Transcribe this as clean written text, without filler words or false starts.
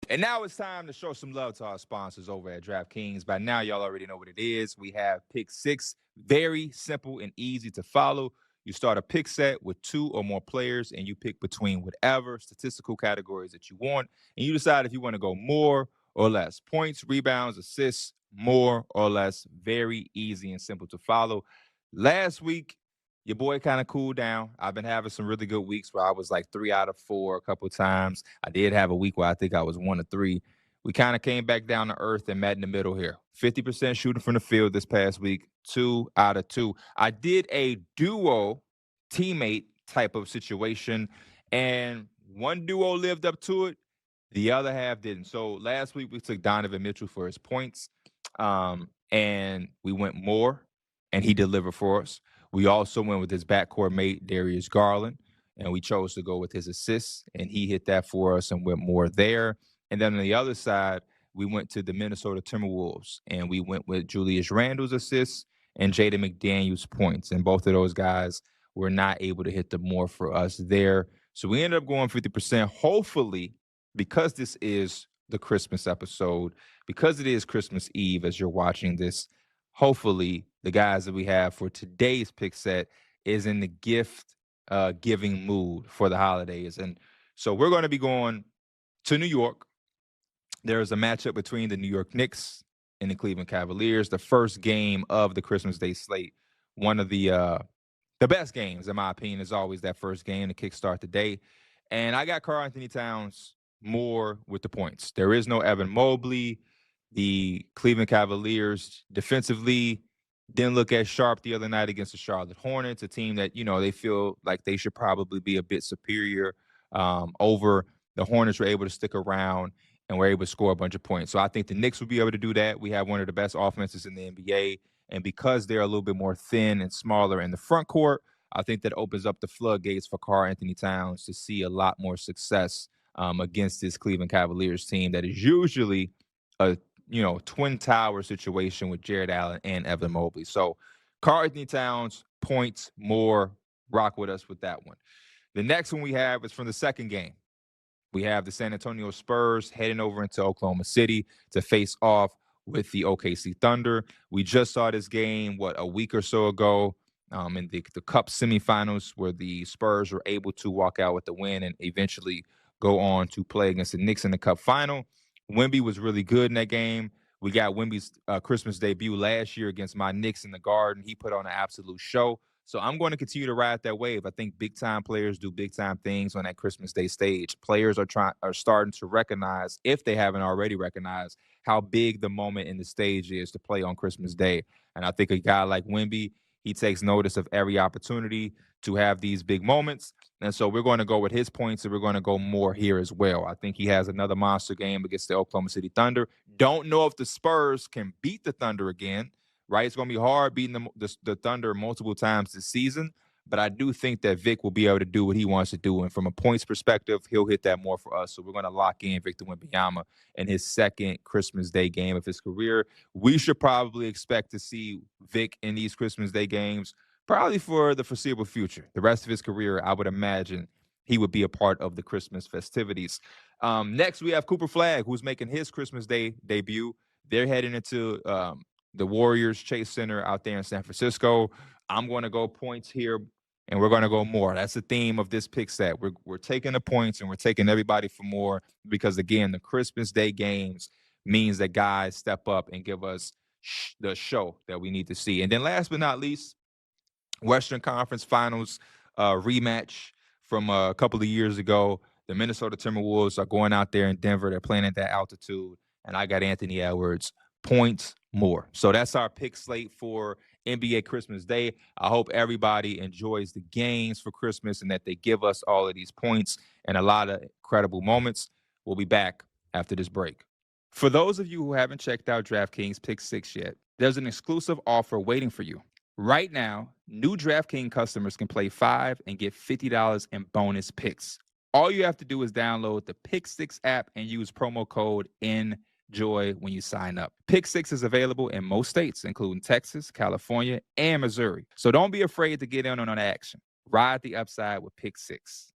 And now it's time to show some love to our sponsors over at DraftKings. By now, y'all already know what it is. We have Pick Six, very simple and easy to follow. You start a pick set with 2 or more players, and you pick between whatever statistical categories that you want. And you decide if you want to go more or less. Points, rebounds, assists, more or less. Very easy and simple to follow. Last week, your boy kind of cooled down. I've been having some really good weeks where I was like 3 out of 4 a couple of times. I did have a week where I think I was 1 of 3. We kind of came back down to earth and met in the middle here. 50% shooting from the field this past week, 2 out of 2. I did a duo teammate type of situation, and one duo lived up to it. The other half didn't. So last week we took Donovan Mitchell for his points, and we went more, and he delivered for us. We also went with his backcourt mate, Darius Garland, and we chose to go with his assists, and he hit that for us and went more there. And then on the other side, we went to the Minnesota Timberwolves, and we went with Julius Randle's assists and Jaden McDaniels' points. And both of those guys were not able to hit the more for us there. So we ended up going 50%. Hopefully, because this is the Christmas episode, because it is Christmas Eve as you're watching this, hopefully the guys that we have for today's pick set is in the gift giving mood for the holidays. And so we're going to be going to New York. There's a matchup between the New York Knicks and the Cleveland Cavaliers, the first game of the Christmas Day slate. One of the best games, in my opinion, is always that first game to kickstart the day. And I got Karl-Anthony Towns more with the points. There is no Evan Mobley. The Cleveland Cavaliers defensively didn't look as sharp the other night against the Charlotte Hornets, a team that, they feel like they should probably be a bit superior over. The Hornets were able to stick around and were able to score a bunch of points. So I think the Knicks will be able to do that. We have one of the best offenses in the NBA. And because they're a little bit more thin and smaller in the front court, I think that opens up the floodgates for Karl-Anthony Towns to see a lot more success against this Cleveland Cavaliers team that is usually a twin tower situation with Jared Allen and Evan Mobley. So Karl-Anthony Towns, points, more, rock with us with that one. The next one we have is from the second game. We have the San Antonio Spurs heading over into Oklahoma City to face off with the OKC Thunder. We just saw this game, a week or so ago in the Cup semifinals where the Spurs were able to walk out with the win and eventually go on to play against the Knicks in the Cup final. Wemby was really good in that game. We got Wemby's Christmas debut last year against my Knicks in the Garden. He put on an absolute show. So I'm going to continue to ride that wave. I think big-time players do big-time things on that Christmas Day stage. Players are starting to recognize, if they haven't already recognized, how big the moment in the stage is to play on Christmas Day. And I think a guy like Wemby, he takes notice of every opportunity to have these big moments. And so we're going to go with his points, and we're going to go more here as well. I think he has another monster game against the Oklahoma City Thunder. Don't know if the Spurs can beat the Thunder again, right? It's going to be hard beating the Thunder multiple times this season, but I do think that Vic will be able to do what he wants to do. And from a points perspective, he'll hit that more for us. So we're going to lock in Victor Wembanyama in his second Christmas Day game of his career. We should probably expect to see Vic in these Christmas Day games probably for the foreseeable future. The rest of his career, I would imagine he would be a part of the Christmas festivities. Next, we have Cooper Flagg, who's making his Christmas Day debut. They're heading into the Warriors Chase Center out there in San Francisco. I'm going to go points here, and we're going to go more. That's the theme of this pick set. We're taking the points, and we're taking everybody for more because, again, the Christmas Day games means that guys step up and give us the show that we need to see. And then last but not least, Western Conference Finals rematch from a couple of years ago. The Minnesota Timberwolves are going out there in Denver. They're playing at that altitude, and I got Anthony Edwards, points, more. So that's our pick slate for NBA Christmas Day. I hope everybody enjoys the games for Christmas and that they give us all of these points and a lot of incredible moments. We'll be back after this break. For those of you who haven't checked out DraftKings Pick 6 yet, there's an exclusive offer waiting for you. Right now, new DraftKings customers can play 5 and get $50 in bonus picks. All you have to do is download the Pick 6 app and use promo code ENJOY when you sign up. Pick 6 is available in most states, including Texas, California, and Missouri. So don't be afraid to get in on the action. Ride the upside with Pick 6.